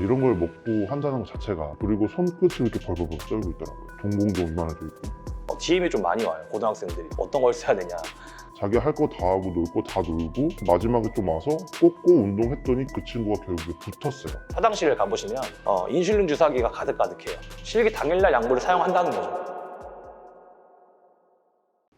이런 걸 먹고 한다는 것 자체가, 그리고 손끝을 이렇게 벌벌벌 떨고 있더라고요. 동공도 이만해져 있고. DM이 좀 많이 와요. 고등학생들이 어떤 걸 써야 되냐. 자기 할 거 다 하고 놀 거 다 놀고 마지막에 좀 와서 꽂고 운동했더니 그 친구가 결국에 붙었어요. 화장실을 가보시면 인슐린 주사기가 가득가득해요. 실기 당일날 약물을 사용한다는 거죠.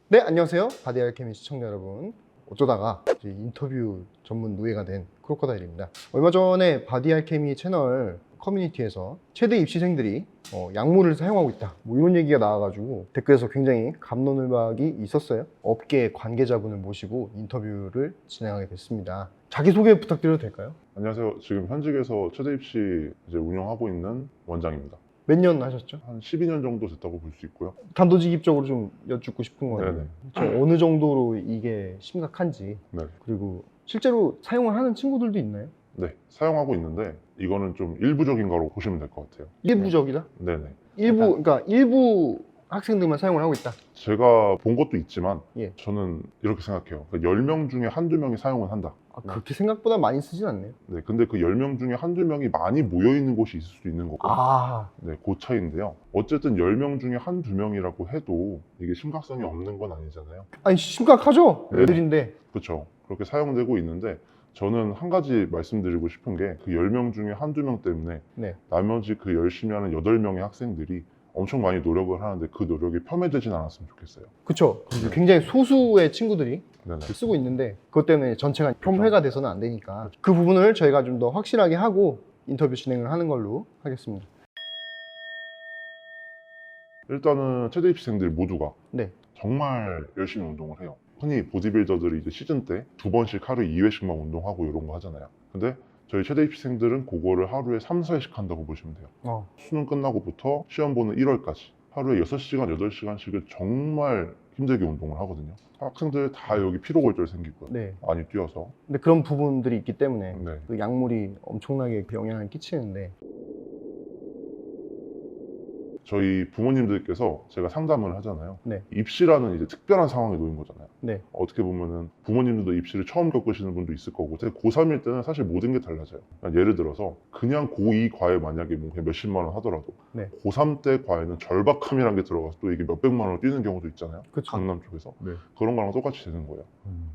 네, 안녕하세요. 바디알케미 시청자 여러분. 어쩌다가 이제 인터뷰 전문 노예가 된 크로커다일입니다. 얼마 전에 바디알케미 채널 커뮤니티에서 최대 입시생들이 약물을 사용하고 있다, 뭐 이런 얘기가 나와가지고 댓글에서 굉장히 감론을박이 있었어요. 업계 관계자분을 모시고 인터뷰를 진행하게 됐습니다. 자기소개 부탁드려도 될까요? 안녕하세요. 지금 현직에서 최대 입시 이제 운영하고 있는 원장입니다. 몇 년 하셨죠? 한 12년 정도 됐다고 볼 수 있고요. 단도직입적으로 좀 여쭙고 싶은 네네. 거는 어느 정도로 이게 심각한지, 네. 그리고 실제로 사용을 하는 친구들도 있나요? 네, 사용하고 있는데 이거는 좀 일부적인 거로 보시면 될 것 같아요. 일부적이다? 네네. 그러니까 일부 학생들만 사용을 하고 있다. 제가 본 것도 있지만 예. 저는 이렇게 생각해요. 10명 중에 한두 명이 사용은 한다. 그렇게 생각보다 많이 쓰진 않네요. 네, 근데 그 10명 중에 한두 명이 많이 모여있는 곳이 있을 수 있는 거고. 네, 그 차이인데요. 어쨌든 10명 중에 한두 명이라고 해도 이게 심각성이 없는 건 아니잖아요. 아니 심각하죠? 네. 애들인데. 그렇죠. 그렇게 사용되고 있는데 저는 한 가지 말씀드리고 싶은 게 그 10명 중에 한두 명 때문에 네. 나머지 그 열심히 하는 8명의 학생들이 엄청 많이 노력을 하는데 그 노력이 폄훼되진 않았으면 좋겠어요. 그쵸. 굉장히 소수의 친구들이 네네. 쓰고 있는데 그것 때문에 전체가 폄훼가 돼서는 안 되니까 그 부분을 저희가 좀 더 확실하게 하고 인터뷰 진행을 하는 걸로 하겠습니다. 일단은 최대 입시생들 모두가 네. 정말 열심히 운동을 해요. 흔히 보디빌더들이 이제 시즌 때 2번씩 하루에 2회씩만 운동하고 이런 거 하잖아요. 근데 저희 최대 입시생들은 그거를 하루에 3, 4회씩 한다고 보시면 돼요. 수능 끝나고부터 시험 보는 1월까지 하루에 6시간, 8시간씩을 정말 힘들게 운동을 하거든요. 학생들 다 여기 피로골절 생기고요. 네. 많이 뛰어서. 근데 그런 부분들이 있기 때문에 네. 그 약물이 엄청나게 영향을 끼치는데. 저희 부모님들께서 제가 상담을 하잖아요. 네. 입시라는 이제 특별한 상황에 놓인 거잖아요. 네. 어떻게 보면은 부모님들도 입시를 처음 겪으시는 분도 있을 거고, 제가 고3일 때는 사실 모든 게 달라져요. 그러니까 예를 들어서 그냥 고2 과외 만약에 뭐 그냥 몇십만 원 하더라도 네. 고3 때 과외는 절박함이라는 게 들어가서 또 이게 몇백만 원 뛰는 경우도 있잖아요. 그쵸. 강남 쪽에서. 네. 그런 거랑 똑같이 되는 거예요.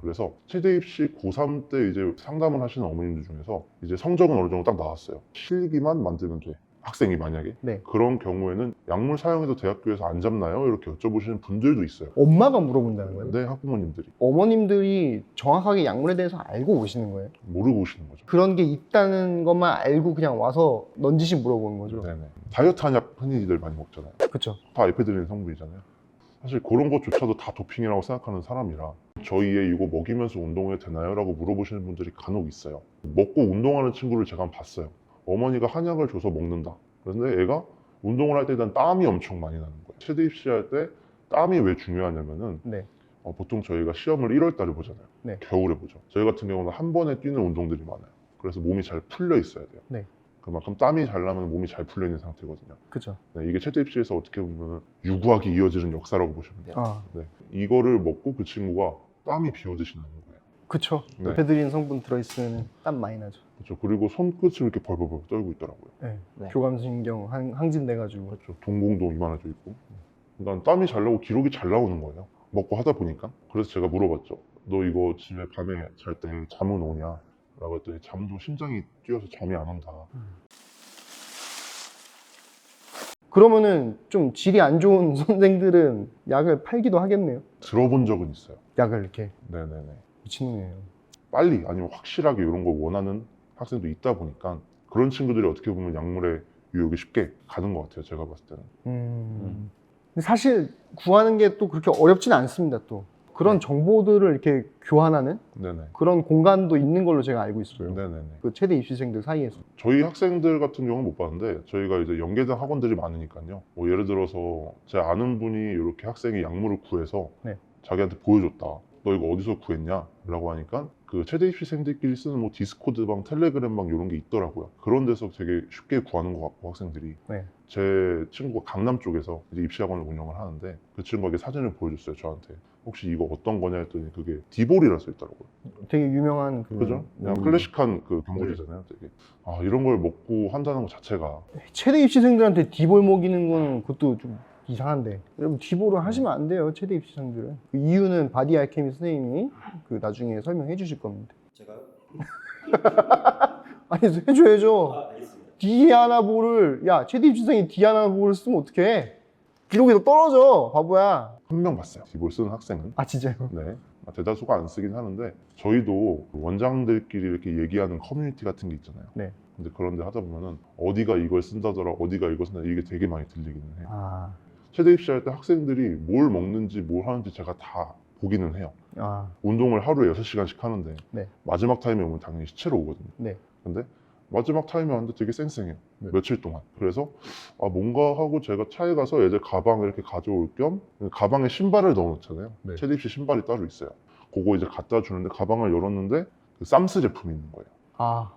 그래서 최대 입시 고3 때 이제 상담을 하시는 어머님들 중에서 이제 성적은 어느 정도 딱 나왔어요. 실기만 만들면 돼. 학생이 만약에. 네. 그런 경우에는 약물 사용해도 대학교에서 안 잡나요? 이렇게 여쭤보시는 분들도 있어요. 엄마가 물어본다는 거예요? 네, 학부모님들이. 어머님들이 정확하게 약물에 대해서 알고 오시는 거예요? 모르고 오시는 거죠. 그런 게 있다는 것만 알고 그냥 와서 넌지시 물어보는 거죠? 네네. 다이어트 한약 흔히들 많이 먹잖아요. 그쵸. 다 에페드린 성분이잖아요. 사실 그런 것조차도 다 도핑이라고 생각하는 사람이라 저희 애 이거 먹이면서 운동해도 되나요? 라고 물어보시는 분들이 간혹 있어요. 먹고 운동하는 친구를 제가 한번 봤어요. 어머니가 한약을 줘서 먹는다. 그런데 애가 운동을 할 때 일단 땀이 엄청 많이 나는 거예요. 최대 입시할 때 땀이 왜 중요하냐면은 네. 보통 저희가 시험을 1월 달에 보잖아요. 네. 겨울에 보죠. 저희 같은 경우는 한 번에 뛰는 운동들이 많아요. 그래서 몸이 잘 풀려 있어야 돼요. 네. 그만큼 땀이 잘 나면 몸이 잘 풀려 있는 상태거든요. 그쵸. 네, 이게 최대 입시에서 어떻게 보면 유구하게 이어지는 역사라고 보시면 돼요. 아, 네, 이거를 먹고 그 친구가 땀이 비오듯이 나는 거예요. 그쵸. 네. 에페드린 성분 들어있으면 땀 많이 나죠. 그렇죠. 그리고 손끝을 이렇게 벌벌벌 떨고 있더라고요. 네. 네. 교감신경 항진돼가지고. 그렇죠. 동공도 이만해져 있고. 난 땀이 잘 나고 기록이 잘 나오는 거예요. 먹고 하다 보니까. 그래서 제가 물어봤죠. 너 이거 집에 밤에 잘 때 잠은 오냐? 라고 했더니 잠도 심장이 뛰어서 잠이 안 온다. 그러면은 좀 질이 안 좋은 선생들은 약을 팔기도 하겠네요. 들어본 적은 있어요. 약을 이렇게. 네네네. 미친놈이에요. 빨리 아니면 확실하게 이런 걸 원하는 학생도 있다 보니까 그런 친구들이 어떻게 보면 약물에 유혹이 쉽게 가는 것 같아요. 제가 봤을 때는. 근데 사실 구하는 게 또 그렇게 어렵진 않습니다. 또 그런 정보들을 이렇게 교환하는 네네. 그런 공간도 있는 걸로 제가 알고 있어요. 네네네. 그 최대 입시생들 사이에서. 저희 학생들 같은 경우는 못 봤는데 저희가 이제 연계된 학원들이 많으니까요. 뭐 예를 들어서 제 아는 분이 이렇게 학생이 약물을 구해서 네. 자기한테 보여줬다. 너 이거 어디서 구했냐? 라고 하니까 그 최대 입시생들끼리 쓰는 뭐 디스코드방, 텔레그램방 이런 게 있더라고요. 그런 데서 되게 쉽게 구하는 것 같고 학생들이. 네. 제 친구가 강남 쪽에서 이제 입시학원을 운영을 하는데 그 친구가 사진을 보여줬어요 저한테. 혹시 이거 어떤 거냐 했더니 그게 디볼이라 써 있더라고요. 되게 유명한 그 그죠? 그냥 뭐 클래식한 그 경고제잖아요. 되게. 아, 이런 걸 먹고 한다는 것 자체가 체대 입시생들한테 디볼 먹이는 건 그것도 좀 이상한데 여러분 디볼을 하시면 안 돼요. 체대 입시생들은. 그 이유는 바디 알케미 선생님이 그 나중에 설명해 주실 겁니다. 제가 아니 해줘야죠. 알겠습니다. 디아나볼을 야 체대 입시생이 디아나볼을 쓰면 어떡해? 기록에서 떨어져 바보야. 한 명 봤어요. 디볼 쓰는 학생은. 아 진짜요? 네. 대다수가 안 쓰긴 하는데 저희도 원장들끼리 이렇게 얘기하는 커뮤니티 같은 게 있잖아요. 네. 근데 그런데 하다 보면은 어디가 이걸 쓴다더라, 어디가 이걸 쓴다 이게 되게 많이 들리기는 해요. 아, 체대 입시할 때 학생들이 뭘 먹는지 뭘 하는지 제가 다 보기는 해요. 아, 운동을 하루에 6시간씩 하는데 네. 마지막 타임에 오면 당연히 시체로 오거든요. 네. 근데 마지막 타임에 왔는데 되게 쌩쌩해요. 네. 며칠 동안. 그래서 아, 뭔가 하고 제가 차에 가서 예제 가방을 이렇게 가져올 겸 가방에 신발을 넣어놓잖아요. 네. 체대 입시 신발이 따로 있어요. 그거 이제 갖다 주는데 가방을 열었는데 그 쌈스 제품이 있는 거예요. 아,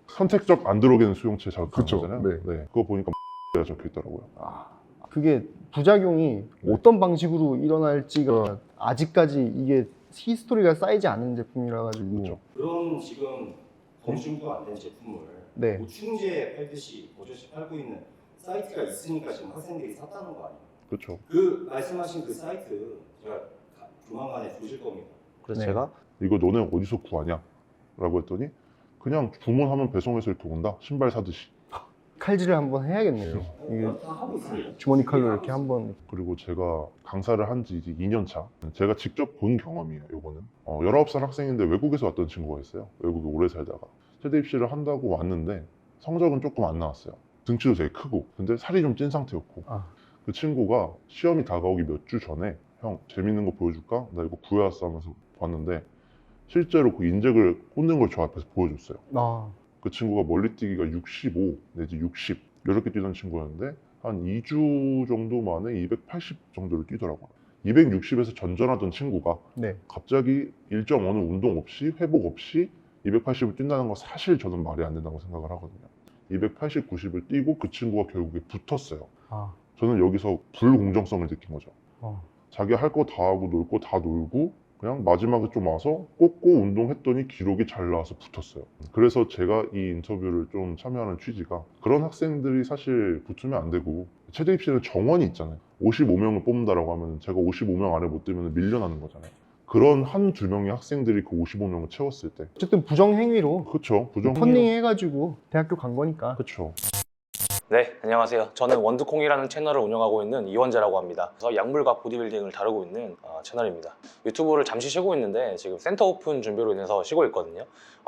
선택적 안드로겐 수용체 자극하는 그쵸. 거잖아요. 네. 그거 보니까 가 적혀 있더라고요. 아. 그게 부작용이 네. 어떤 방식으로 일어날지가 아직까지 이게 히스토리가 쌓이지 않은 제품이라 가지고. 그렇죠. 그런 지금 검증도 안 된 제품을 네. 보충제 팔듯이 버젓이 팔고 있는 사이트가 있으니까 지금 학생들이 샀다는 거 아니에요? 그렇죠. 그 말씀하신 그 사이트 제가 조만간에 보실 겁니다. 그래서 네. 제가 이거 너네 어디서 구하냐? 라고 했더니 그냥 주문하면 배송해서 이렇게 온다? 신발 사듯이. 칼질을 한번 해야겠네요. 이게 다 하고 있어요. 주머니 칼로 이렇게 한번. 그리고 제가 강사를 한 지 이제 2년 차. 제가 직접 본 경험이에요, 요거는. 19살 학생인데 외국에서 왔던 친구가 있어요. 외국에 오래 살다가. 체대 입시를 한다고 왔는데 성적은 조금 안 나왔어요. 등치도 되게 크고. 근데 살이 좀 찐 상태였고. 아. 그 친구가 시험이 다가오기 몇 주 전에 형, 재밌는 거 보여줄까? 나 이거 구해왔어 하면서 봤는데 실제로 그 인젝을 꽂는 걸 저 앞에서 보여줬어요. 아, 그 친구가 멀리뛰기가 65 내지 60 이렇게 뛰던 친구였는데 한 2주 정도 만에 280 정도를 뛰더라고요. 260에서 전전하던 친구가 네. 갑자기 일정 어느 운동 없이 회복 없이 280을 뛴다는 건 사실 저는 말이 안 된다고 생각을 하거든요. 280, 90을 뛰고 그 친구가 결국에 붙었어요. 아, 저는 여기서 불공정성을 느낀 거죠. 자기 할 거 다 하고 놀 거 다 놀고 그냥 마지막에 좀 와서 꽂고 운동했더니 기록이 잘 나와서 붙었어요. 그래서 제가 이 인터뷰를 좀 참여하는 취지가 그런 학생들이 사실 붙으면 안 되고 체대 입시는 정원이 있잖아요. 55명을 뽑는다라고 하면 제가 55명 안에 못 들면 밀려나는 거잖아요. 그런 한두 명의 학생들이 그 55명을 채웠을 때 어쨌든 부정행위로 그렇죠. 부정 펀딩 해가지고 대학교 간 거니까. 그렇죠. 네, 안녕하세요. 저는 원두콩이라는 채널을 운영하고 있는 이원재라고 합니다. 그래서 약물과 보디빌딩을 다루고 있는 채널입니다. 유튜브를 잠시 쉬고 있는데 지금 센터 오픈 준비로 인해서 쉬고 있거든요.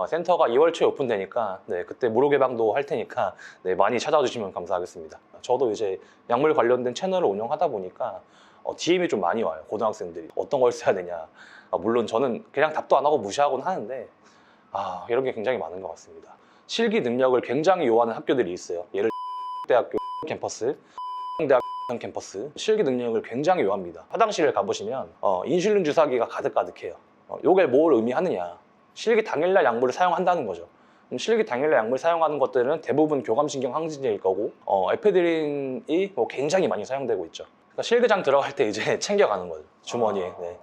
센터가 2월 초에 오픈되니까 네, 그때 무료 개방도 할 테니까 네, 많이 찾아와 주시면 감사하겠습니다. 저도 이제 약물 관련된 채널을 운영하다 보니까 DM이 좀 많이 와요. 고등학생들이 어떤 걸 써야 되냐. 물론 저는 그냥 답도 안 하고 무시하곤 하는데 이런 게 굉장히 많은 것 같습니다. 실기 능력을 굉장히 요하는 학교들이 있어요. 예를 대학교 캠퍼스, 대학 캠퍼스 실기 능력을 굉장히 요합니다. 화장실을 가보시면 인슐린 주사기가 가득가득해요. 이게 뭘 의미하느냐? 실기 당일날 약물을 사용한다는 거죠. 그럼 실기 당일날 약물 사용하는 것들은 대부분 교감신경 항진제일 거고 에페드린이 굉장히 많이 사용되고 있죠. 그러니까 실기장 들어갈 때 이제 챙겨가는 거죠. 주머니에. 네.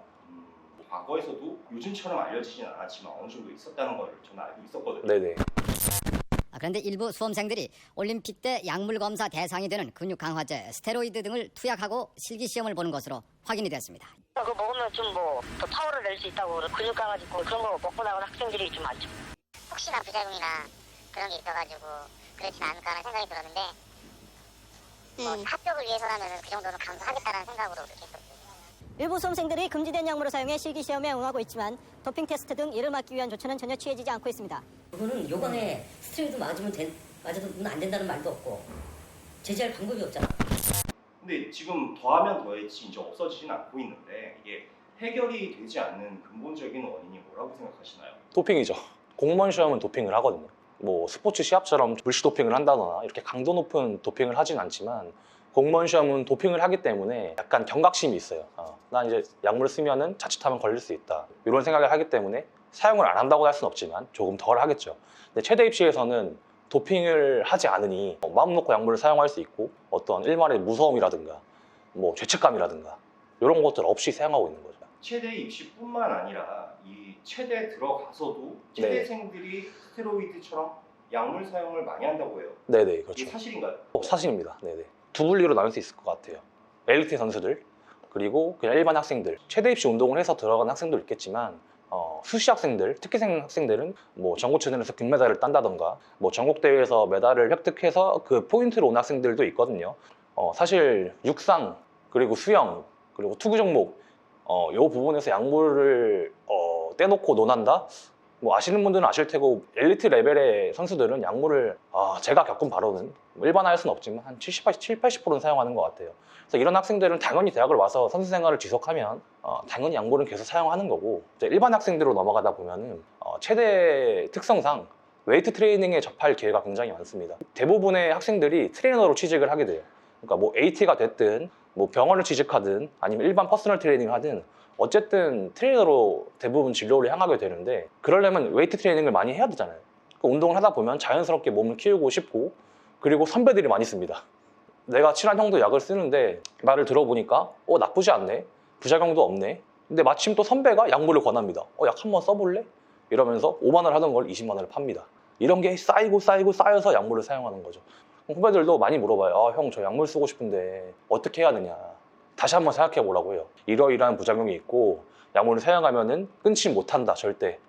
과거에서도 요즘처럼 알려지진 않았지만 어느 정도 있었다는 걸 저는 알고 있었거든요. 네네. 그런데 일부 수험생들이 올림픽 때 약물 검사 대상이 되는 근육 강화제, 스테로이드 등을 투약하고 실기 시험을 보는 것으로 확인이 됐습니다. 그거 먹으면 좀 뭐 더 파워를 낼 수 있다고 근육 강화지고 그런 거 먹고 나온 학생들이 좀 많죠. 혹시나 부작용이나 그런 게 있어가지고 그렇진 않을까라는 생각이 들었는데 뭐 합격을 위해서라면 그 정도는 감수하겠다라는 생각으로 그렇게 했었어요. 일부 수험생들이 금지된 약물을 사용해 실기 시험에 응하고 있지만 도핑 테스트 등 이를 막기 위한 조처는 전혀 취해지지 않고 있습니다. 그거는 요번에 스트레이드 맞아도 문 안 된다는 말도 없고 제재할 방법이 없잖아. 근데 지금 더하면 더했지 이제 없어지진 않고 있는데 이게 해결이 되지 않는 근본적인 원인이 뭐라고 생각하시나요? 도핑이죠. 공무원 시험은 도핑을 하거든요. 뭐 스포츠 시합처럼 불시 도핑을 한다거나 이렇게 강도 높은 도핑을 하진 않지만 공무원 시험은 도핑을 하기 때문에 약간 경각심이 있어요. 난 이제 약물을 쓰면은 자칫하면 걸릴 수 있다. 이런 생각을 하기 때문에 사용을 안 한다고 할 수는 없지만 조금 덜 하겠죠. 근데 최대 입시에서는 도핑을 하지 않으니 마음 놓고 약물을 사용할 수 있고 어떤 일말의 무서움이라든가 뭐 죄책감이라든가 이런 것들 없이 사용하고 있는 거죠. 체대 입시뿐만 아니라 이 체대에 들어가서도 체대생들이 스테로이드처럼 약물 사용을 많이 한다고 해요. 네네, 이게 그렇죠. 사실인가요? 사실입니다. 네네. 두 분류로 나눌 수 있을 것 같아요. 엘리트 선수들, 그리고 그냥 일반 학생들. 최대 입시 운동을 해서 들어간 학생도 있겠지만, 수시 학생들, 특기생 학생들은 뭐 전국체전에서 금메달을 딴다던가, 뭐 전국대회에서 메달을 획득해서 그 포인트로 온 학생들도 있거든요. 사실 육상, 그리고 수영, 그리고 투구 종목, 요 부분에서 약물을 떼놓고 논한다? 뭐 아시는 분들은 아실 테고, 엘리트 레벨의 선수들은 약물을 제가 겪은 바로는 일반화할 수는 없지만 한 70, 80%는 사용하는 것 같아요. 그래서 이런 학생들은 당연히 대학을 와서 선수 생활을 지속하면 당연히 약물은 계속 사용하는 거고, 이제 일반 학생들로 넘어가다 보면은 최대 특성상 웨이트 트레이닝에 접할 기회가 굉장히 많습니다. 대부분의 학생들이 트레이너로 취직을 하게 돼요. 그러니까 뭐 AT가 됐든 뭐 병원을 취직하든 아니면 일반 퍼스널 트레이닝을 하든 어쨌든 트레이너로 대부분 진로를 향하게 되는데, 그러려면 웨이트 트레이닝을 많이 해야 되잖아요. 그 운동을 하다 보면 자연스럽게 몸을 키우고 싶고, 그리고 선배들이 많이 씁니다. 내가 친한 형도 약을 쓰는데 말을 들어보니까 나쁘지 않네, 부작용도 없네. 근데 마침 또 선배가 약물을 권합니다. 약 한번 써볼래? 이러면서 5만 원 하던 걸 20만 원을 팝니다. 이런 게 쌓여서 약물을 사용하는 거죠. 후배들도 많이 물어봐요. 형, 저 약물 쓰고 싶은데 어떻게 해야 되냐. 다시 한번 생각해 보라고 해요. 이러이러한 부작용이 있고 약물을 사용하면은 끊지 못한다, 절대.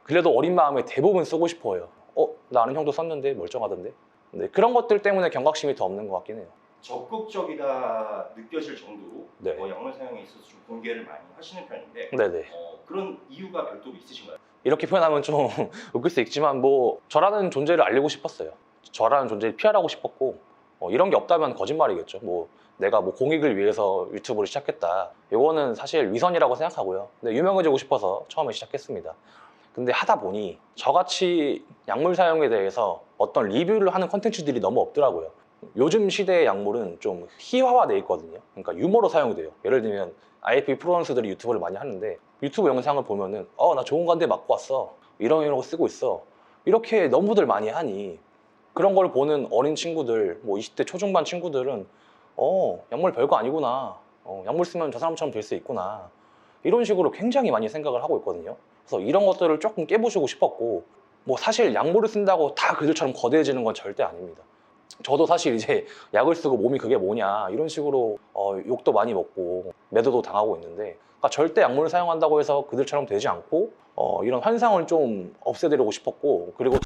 그래도 어린 마음에 대부분 쓰고 싶어 해요. 나 아는 형도 썼는데 멀쩡하던데. 네, 그런 것들 때문에 경각심이 더 없는 것 같긴 해요. 적극적이다 느껴질 정도로 네. 약물 사용에 있어서 좀 공개를 많이 하시는 편인데 네네. 그런 이유가 별도로 있으신가요? 이렇게 표현하면 좀 웃길 수 있지만, 뭐 저라는 존재를 알리고 싶었어요. 저라는 존재를 PR하고 싶었고, 이런 게 없다면 거짓말이겠죠. 뭐 내가 뭐 공익을 위해서 유튜브를 시작했다, 이거는 사실 위선이라고 생각하고요. 근데 유명해지고 싶어서 처음에 시작했습니다. 근데 하다 보니 저같이 약물 사용에 대해서 어떤 리뷰를 하는 컨텐츠들이 너무 없더라고요. 요즘 시대의 약물은 좀 희화화돼 있거든요. 그러니까 유머로 사용이 돼요. 예를 들면 IFB 프로 선수들이 유튜브를 많이 하는데, 유튜브 영상을 보면은 나 좋은 건데 맞고 왔어, 이런 거 쓰고 있어, 이렇게 너무들 많이 하니, 그런 걸 보는 어린 친구들, 뭐 20대 초중반 친구들은 약물 별거 아니구나, 약물 쓰면 저 사람처럼 될 수 있구나, 이런 식으로 굉장히 많이 생각을 하고 있거든요. 그래서 이런 것들을 조금 깨부수고 싶었고, 뭐 사실 약물을 쓴다고 다 그들처럼 거대해지는 건 절대 아닙니다. 저도 사실 이제 약을 쓰고 몸이 그게 뭐냐 이런 식으로 욕도 많이 먹고 매도도 당하고 있는데, 그러니까 절대 약물을 사용한다고 해서 그들처럼 되지 않고 이런 환상을 좀 없애드리고 싶었고, 그리고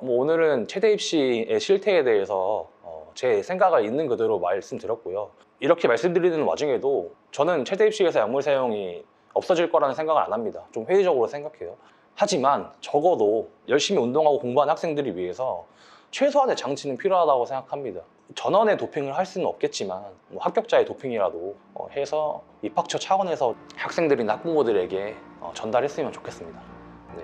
뭐 오늘은 최대 입시의 실태에 대해서 제 생각을 있는 그대로 말씀드렸고요. 이렇게 말씀드리는 와중에도 저는 최대 입시에서 약물 사용이 없어질 거라는 생각을 안 합니다. 좀 회의적으로 생각해요. 하지만 적어도 열심히 운동하고 공부하는 학생들을 위해서 최소한의 장치는 필요하다고 생각합니다. 전원의 도핑을 할 수는 없겠지만 뭐 합격자의 도핑이라도 해서 입학처 차원에서 학생들이나 학부모들에게 전달했으면 좋겠습니다. 네.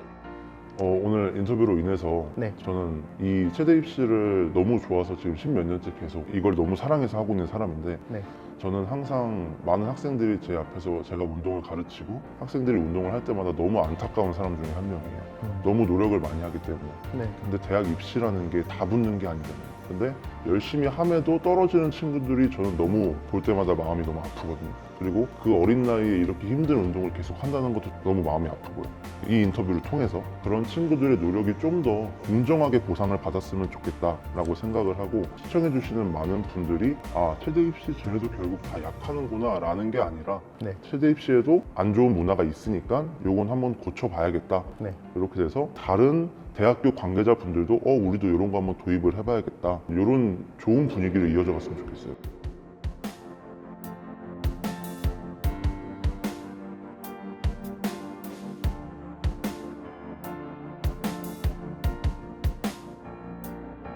오늘 인터뷰로 인해서 네. 저는 이 최대 입시를 너무 좋아서 지금 10몇 년째 계속 이걸 너무 사랑해서 하고 있는 사람인데, 네. 저는 항상 많은 학생들이 제 앞에서 제가 운동을 가르치고 학생들이 운동을 할 때마다 너무 안타까운 사람 중에 한 명이에요. 너무 노력을 많이 하기 때문에. 네. 근데 대학 입시라는 게 다 붙는 게 아니잖아요. 근데 열심히 함에도 떨어지는 친구들이 저는 너무 볼 때마다 마음이 너무 아프거든요. 그리고 그 어린 나이에 이렇게 힘든 운동을 계속 한다는 것도 너무 마음이 아프고요. 이 인터뷰를 통해서 그런 친구들의 노력이 좀 더 공정하게 보상을 받았으면 좋겠다라고 생각을 하고, 시청해주시는 많은 분들이 최대 입시 쟤네도 결국 다 약하는구나 라는 게 아니라, 네. 최대 입시에도 안 좋은 문화가 있으니까 요건 한번 고쳐봐야겠다. 네. 이렇게 돼서 다른 대학교 관계자분들도 우리도 이런 거 한번 도입을 해봐야겠다, 이런 좋은 분위기를 이어져 갔으면 좋겠어요.